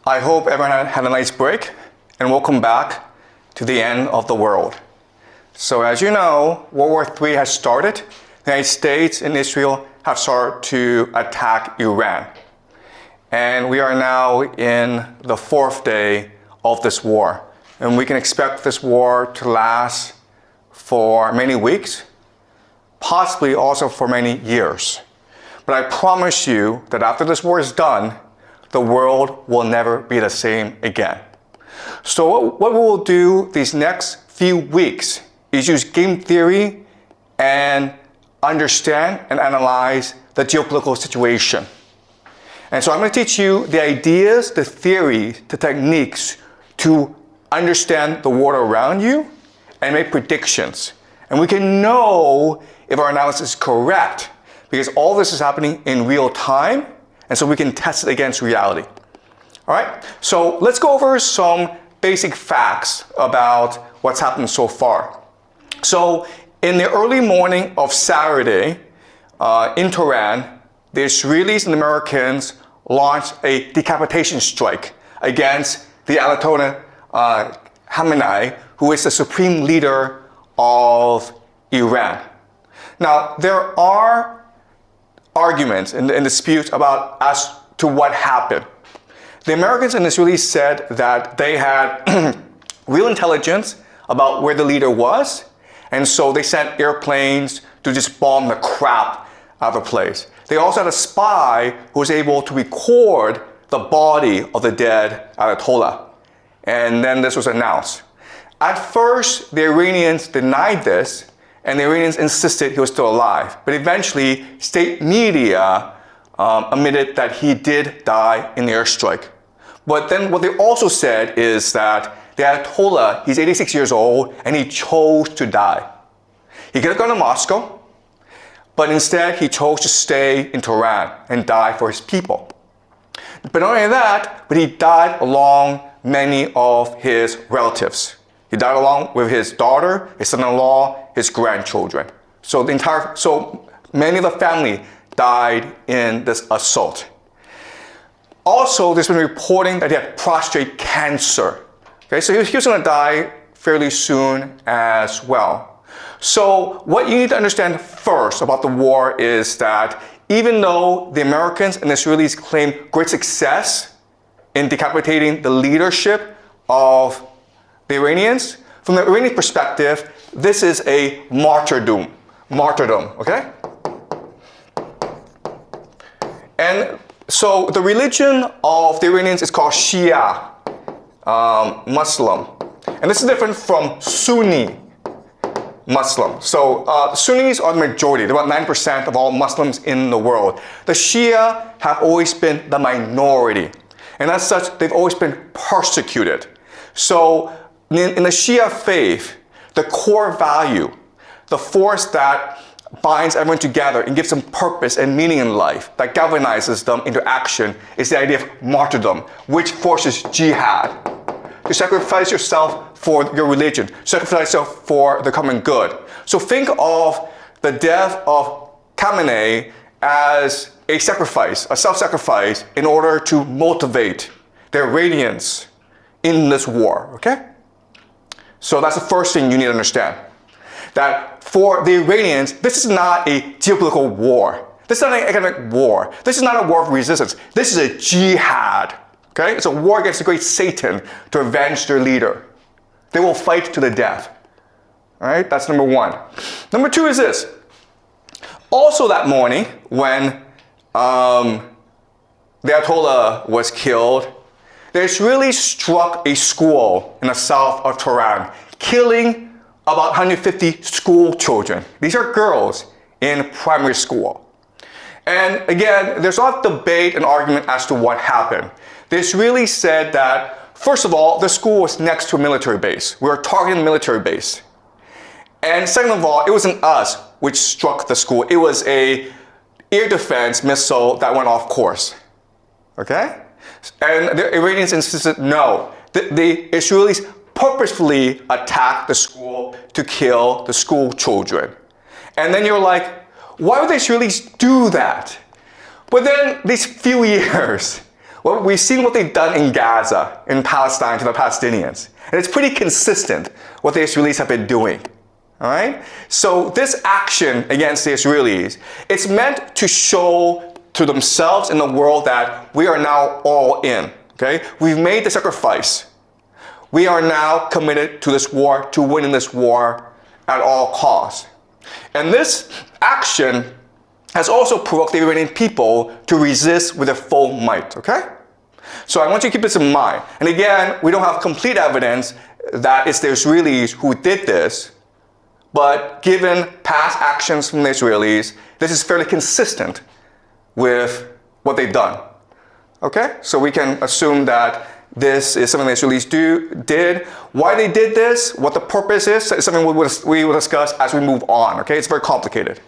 I hope everyone had a nice break, and welcome back to the end of the world. So as you know, World War III has started. The United States and Israel have started to attack Iran. And we are now in the 4th day of this war. And we can expect this war to last for many weeks, possibly also for many years. But I promise you that after this war is done, the world will never be the same again. So what we will do these next few weeks is use game theory and understand and analyze the geopolitical situation. And so I'm going to teach you the ideas, the theories, the techniques to understand the world around you and make predictions. And we can know if our analysis is correct because all this is happening in real time, and so we can test it against reality. All right, so let's go over some basic facts about what's happened so far. So in the early morning of Saturday in Tehran, the Israelis and Americans launched a decapitation strike against the Ayatollah Khamenei, who is the supreme leader of Iran. Now, there are arguments and disputes about as to what happened. The Americans and Israelis said that they had real intelligence about where the leader was, and so they sent airplanes to just bomb the crap out of the place. They also had a spy who was able to record the body of the dead Ayatollah, and then this was announced. At first, the Iranians denied this, and the Iranians insisted he was still alive. But eventually, state media admitted that he did die in the airstrike. But then what they also said is that the Ayatollah, he's 86 years old, and he chose to die. He could have gone to Moscow, but instead he chose to stay in Tehran and die for his people. But not only that, but he died along many of his relatives. He died along with his daughter, his son-in-law, his grandchildren. So many of the family died in this assault. Also, there's been reporting that he had prostate cancer. Okay, so he was going to die fairly soon as well. So what you need to understand first about the war is that even though the Americans and the Israelis claim great success in decapitating the leadership of the Iranians, from the Iranian perspective, this is a martyrdom, okay? And so the religion of the Iranians is called Shia Muslim. And this is different from Sunni Muslim. So Sunnis are the majority. They're about 9% of all Muslims in the world. The Shia have always been the minority. And as such, they've always been persecuted. So in the Shia faith, the core value, the force that binds everyone together and gives them purpose and meaning in life, that galvanizes them into action, is the idea of martyrdom, which forces jihad. To sacrifice yourself for your religion, sacrifice yourself for the common good. So think of the death of Khamenei as a sacrifice, a self-sacrifice, in order to motivate the Iranians in this war, okay? So that's the first thing you need to understand. That for the Iranians, this is not a geopolitical war. This is not an economic war. This is not a war of resistance. This is a jihad. Okay? It's a war against the great Satan to avenge their leader. They will fight to the death. All right? That's number one. Number two is this. Also that morning, when the Ayatollah was killed, the Israelis struck a school in the south of Tehran, killing about 150 school children. These are girls in primary school. And again, there's a lot of debate and argument as to what happened. The Israelis said that, first of all, the school was next to a military base. We were targeting the military base. And second of all, it wasn't us which struck the school. It was a air defense missile that went off course. Okay? And the Iranians insisted no. The Israelis purposefully attacked the school to kill the school children. And then you're like, why would the Israelis do that? But then these few years, Well, we've seen what they've done in Gaza, in Palestine, to the Palestinians. And it's pretty consistent what the Israelis have been doing. All right? So this action against the Israelis, it's meant to show to themselves and the world that we are now all in. Okay? We've made the sacrifice. We are now committed to this war, to winning this war at all costs. And this action has also provoked the Iranian people to resist with their full might, okay? So I want you to keep this in mind. And again, we don't have complete evidence that it's the Israelis who did this, but given past actions from the Israelis, this is fairly consistent with what they've done, okay? So we can assume that this is something the Israelis did. Why they did this, what the purpose is something we will discuss as we move on, okay? It's very complicated.